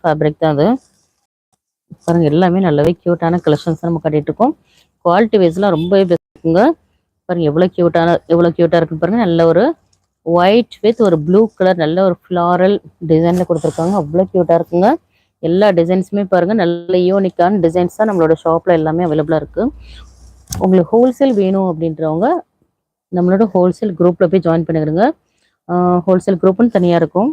Fabric தான் அது. பாருங்க எல்லாமே நல்லாவே கியூட்டான கலெக்ஷன்ஸ் நம்ம காட்டிட்டு இருக்கோம். குவாலிட்டி வைஸ்லாம் ரொம்பவே பெஸ்ட்டுங்க. பாருங்க எவ்வளோ கியூட்டா இருக்குன்னு பாருங்க. நல்ல ஒரு ஒயிட் வித் ஒரு ப்ளூ கலர் நல்ல ஒரு ஃப்ளாரல் டிசைன்ல கொடுத்துருக்காங்க. அவ்வளோ கியூட்டா இருக்குங்க. எல்லா டிசைன்ஸுமே பாருங்க நல்ல யூனிக்கான டிசைன்ஸ் தான் நம்மளோட ஷாப்ல எல்லாமே அவைலபிளா இருக்கு. உங்களுக்கு ஹோல்சேல் வேணும் அப்படின்றவங்க நம்மளோட ஹோல்சேல் குரூப்ல போய் ஜாயின் பண்ணிடுங்க. ஹோல்சேல் குரூப்னு தனியா இருக்கும்.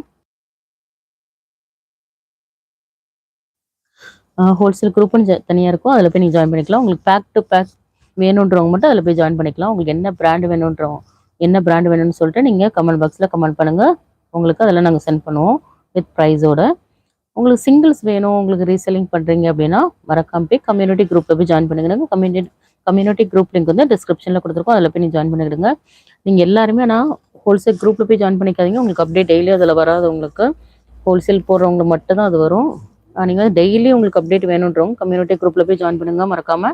ஹோல்சேல் குரூப்னு தனியா இருக்கும். அதில் போய் நீங்க ஜாயின் பண்ணிக்கலாம். உங்களுக்கு பேக் டு பேக் வேணுன்றவங்க மட்டும் அதில் போய் ஜாயின் பண்ணிக்கலாம். உங்களுக்கு என்ன பிராண்ட் வேணும்னு சொல்லிட்டு நீங்க கமெண்ட் பாக்ஸ்ல கமெண்ட் பண்ணுங்க. உங்களுக்கு அதெல்லாம் நாங்கள் சென்ட் பண்ணுவோம் வித் ப்ரைஸோட. உங்களுக்கு சிங்கிள்ஸ் வேணும், உங்களுக்கு ரீசெல்லிங் பண்றீங்க அப்படின்னா மறக்காம போய் கம்யூனிட்டி குரூப்ல போய் ஜாயின் பண்ணிடுங்க. கம்யூனிட்டி குரூப் லிங்க் வந்து டிஸ்கிரிப்ஷன்ல கொடுத்துருக்கோம். அதில் போய் நீங்க ஜாயின் பண்ணிடுங்க. நீங்க எல்லாருமே நான் ஹோல்சேல் குரூப்ல போய் ஜாயின் பண்ணிக்காதீங்க. உங்களுக்கு அப்டேட் டெய்லி அதில் வராது. உங்களுக்கு ஹோல்சேல் போடுறவங்களுக்கு மட்டும் தான் அது வரும். நீங்க டெய்லி உங்களுக்கு அப்டேட் வேணுன்றவங்க கம்யூனிட்டி குரூப்ல போய் ஜாயின் பண்ணுங்க மறக்காம.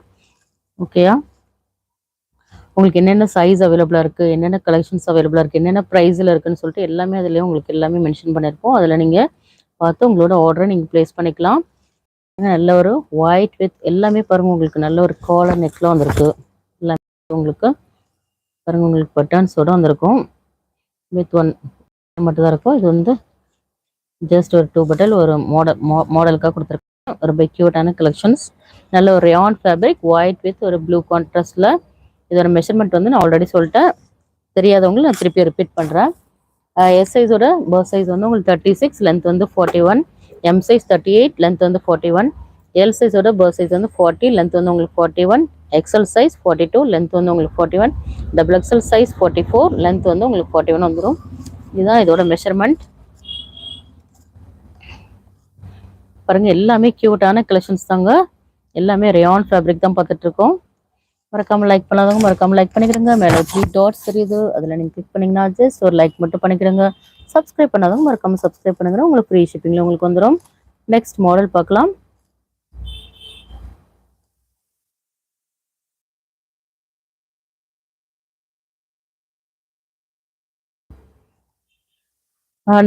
ஓகேயா? உங்களுக்கு என்னென்ன சைஸ் அவைலபிளா இருக்கு, என்னென்ன கலெக்ஷன்ஸ் அவைலபிளா இருக்கு, என்னென்ன ப்ரைஸ்ல இருக்குன்னு சொல்லிட்டு எல்லாமே அதுலயே உங்களுக்கு எல்லாமே மென்ஷன் பண்ணிருப்போம். அதுல நீங்க பார்த்து உங்களோட ஆர்டரை நீங்க பிளேஸ் பண்ணிக்கலாம். நல்ல ஒரு ஒயிட் வித் எல்லாமே பாருங்க உங்களுக்கு நல்ல ஒரு காலர் நெக்ல வந்திருக்கு. எல்லாமே உங்களுக்கு பாருங்க உங்களுக்கு பட்டன்ஸோட வந்திருக்கும். வித் ஒன் மட்டும் தான் இருக்கும். இது வந்து ஜஸ்ட் ஒரு 2 பட்டல் ஒரு மாடலுக்காக கொடுத்துருக்கேன். ரொம்ப கியூட்டான கலெக்ஷன்ஸ். நல்ல ஒரு ரயான் ஃபேப்ரிக் ஒயிட் வித் ஒரு ப்ளூ கான்ட்ராஸ்ட்ல. இதோட மெஷர்மெண்ட் வந்து நான் ஆல்ரெடி சொல்லிட்டேன். தெரியாதவங்களும் நான் திருப்பி ரிப்பீட் பண்றேன். எஸ் சைஸோட பர்த் சைஸ் வந்து உங்களுக்கு 36, லென்த் வந்து 41. எம் சைஸ் 38, லென்த் வந்து 41. எல் சைஸோட பர்த் சைஸ் வந்து 40, லென்த் வந்து உங்களுக்கு 41. எக்ஸ்எல் சைஸ் 42, லென்த் வந்து உங்களுக்கு 41. டபுள் எக்ஸ்எல் சைஸ் 44, லென்த் வந்து உங்களுக்கு 41 வந்துடும். இதுதான் இதோட மெஷர்மெண்ட். பாருங்க எல்லாமே கியூட்டான கலெக்ஷன்ஸ் தாங்க. எல்லாமே ரயான் ஃபேப்ரிக் தான் பார்த்துட்டு இருக்கோம். மறக்காம லைக் பண்ணாதவங்க மறக்காம லைக் பண்ணிக்கிறங்க. மேலே 3 டாட்ஸ் தெரியுது, அதில் நீங்கள் கிளிக் பண்ணிங்கன்னா ஜஸ்ட் ஒரு லைக் மட்டும் பண்ணிக்கிறங்க. சப்ஸ்கிரைப் பண்ணாதவங்க மறக்காம சப்ஸ்கிரைப் பண்ணுங்க. உங்களுக்கு ஃப்ரீ ஷிப்பிங்ல உங்களுக்கு வந்துடும். நெக்ஸ்ட் மாடல் பார்க்கலாம்.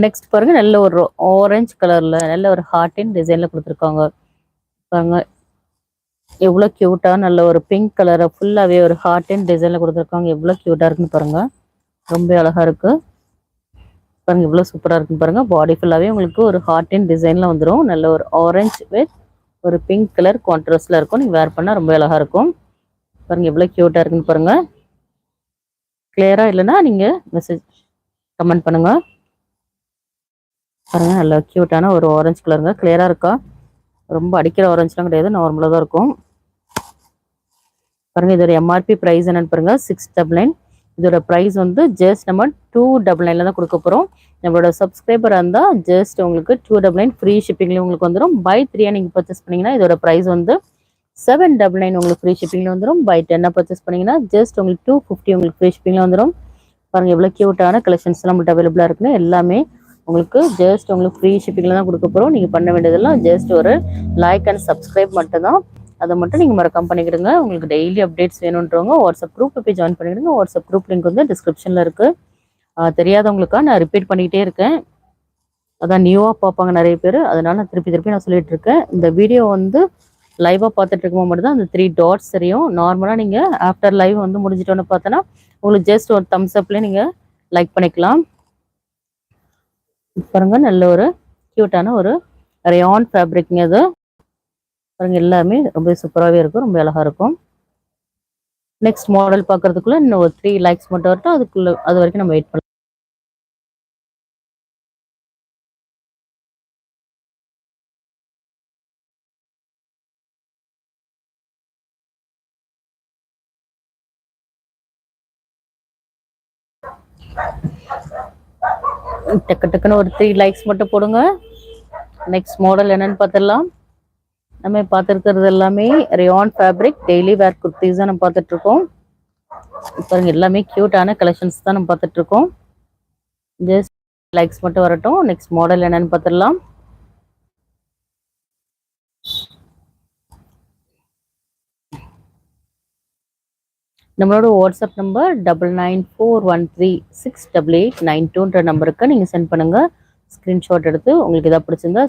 நெக்ஸ்ட் பாருங்க நல்ல ஒரு ஆரஞ்சு கலர்ல நல்ல ஒரு ஹார்ட்டின் டிசைன்ல கொடுத்துருக்காங்க. பாருங்க எவ்வளோ கியூட்டா நல்ல ஒரு பிங்க் கலரை ஃபுல்லாகவே ஒரு ஹார்ட்டின் டிசைன்ல கொடுத்துருக்காங்க. எவ்வளோ கியூட்டா இருக்குன்னு பாருங்க. ரொம்ப அழகா இருக்கு பாருங்க. இவ்வளோ சூப்பரா இருக்குன்னு பாருங்க. பாடி ஃபுல்லாகவே உங்களுக்கு ஒரு ஹார்ட்டின் டிசைன்ல வந்துடும். நல்ல ஒரு ஆரஞ்சு வித் ஒரு பிங்க் கலர் கான்ட்ராஸ்ட்ல இருக்கும். நீங்க வேர் பண்ணா ரொம்ப அழகா இருக்கும். பாருங்க எவ்வளோ கியூட்டா இருக்குன்னு பாருங்க. கிளியரா இல்லைன்னா நீங்க மெசேஜ் கமெண்ட் பண்ணுங்க. பாருங்க நல்ல கியூட்டான ஒரு ஆரஞ்சு கலருங்க. கிளியரா இருக்கா? ரொம்ப அடிக்கிற ஆரஞ்சுலாம் கிடையாது, நார்மலாக தான் இருக்கும். பாருங்க இதோட எம்ஆர்பி ப்ரைஸ் என்னன்னு பாருங்க 699. இதோட ப்ரைஸ் வந்து ஜஸ்ட் நம்ம 299 தான் கொடுக்க போறோம். நம்மளோட சப்ஸ்கிரைபராக இருந்தால் ஜஸ்ட் உங்களுக்கு 299 ஃப்ரீ ஷிப்பிங்ல உங்களுக்கு வந்துடும். பை 3 நீங்க பர்ச்சேஸ் பண்ணீங்கன்னா இதோட ப்ரைஸ் வந்து 799 உங்களுக்கு ஃப்ரீ ஷிப்பிங்ல வந்துடும். பை 10 பர்ச்சேஸ் பண்ணீங்கன்னா ஜஸ்ட் உங்களுக்கு 250 உங்களுக்கு ஃப்ரீ ஷிப்பிங்ல வந்துடும். பாருங்க எவ்வளோ கியூட்டான கலெக்ஷன்ஸ் நம்மள்ட்ட அவைலபிளா இருக்குன்னு. எல்லாமே உங்களுக்கு ஜஸ்ட் உங்களுக்கு ஃப்ரீ ஷிப்பிங்ல தான் கொடுக்க போறோம். நீங்க பண்ண வேண்டியதெல்லாம் ஜஸ்ட் ஒரு லைக் அண்ட் சப்ஸ்கிரைப் மட்டும் தான். அதை மட்டும் நீங்க மறக்காம பண்ணிக்கிடுங்க. உங்களுக்கு டெய்லி அப்டேட்ஸ் வேணுன்றவங்க வாட்ஸ்அப் குரூப் போய் ஜாயின் பண்ணிடுங்க. வாட்ஸ்அப் குரூப் லிங்க் வந்து டிஸ்கிரிப்ஷன்ல இருக்கு. தெரியாதவங்களுக்கா நான் ரிப்பீட் பண்ணிக்கிட்டே இருக்கேன். அதான் நியூவா பார்ப்பாங்க நிறைய பேர், அதனால நான் திருப்பி நான் சொல்லிட்டு இருக்கேன். இந்த வீடியோ வந்து லைவா பார்த்துட்டு இருக்கும்போது மட்டும் தான் அந்த 3 டாட்ஸ் தெரியும். நார்மலா நீங்க ஆஃப்டர் லைவ் வந்து முடிஞ்சிட்டோன்னு பார்த்தோன்னா உங்களுக்கு ஜஸ்ட் ஒரு தம்ஸ் அப்ல நீங்க லைக் பண்ணிக்கலாம். பாருங்க நல்ல ஒரு கியூட்டான ஒரு ரயான் ஃபேப்ரிக்ங்க இது. பாருங்க எல்லாமே ரொம்ப சூப்பராகவே இருக்கும், ரொம்ப அழகா இருக்கும். நெக்ஸ்ட் மாடல் பார்க்கறதுக்குள்ள இன்னும் ஒரு 3 லைக்ஸ் மட்டும் வரட்டும். அது வரைக்கும் நம்ம வெயிட் பண்ணலாம். டக்குன்னு ஒரு 3 லைக்ஸ் மட்டும் போடுங்க. நெக்ஸ்ட் மாடல் என்னன்னு பார்த்துடலாம். நம்ம பார்த்துருக்கிறது எல்லாமே rayon fabric daily wear kurtis தான் நம்ம பார்த்துட்டு இருக்கோம். பாருங்க எல்லாமே கியூட்டான கலெக்ஷன்ஸ் தான் நம்ம பார்த்துட்டு இருக்கோம். ஜஸ்ட் லைக்ஸ் மட்டும் வரட்டும். நெக்ஸ்ட் மாடல் என்னன்னு பார்த்துடலாம். நம்மளோட வாட்ஸ்அப் நம்பர் 9941368892 நம்பருக்கு நீங்கள் சென்ட் பண்ணுங்க. ஸ்க்ரீன்ஷாட் எடுத்து உங்களுக்கு எதாவது பிடிச்சிருந்தா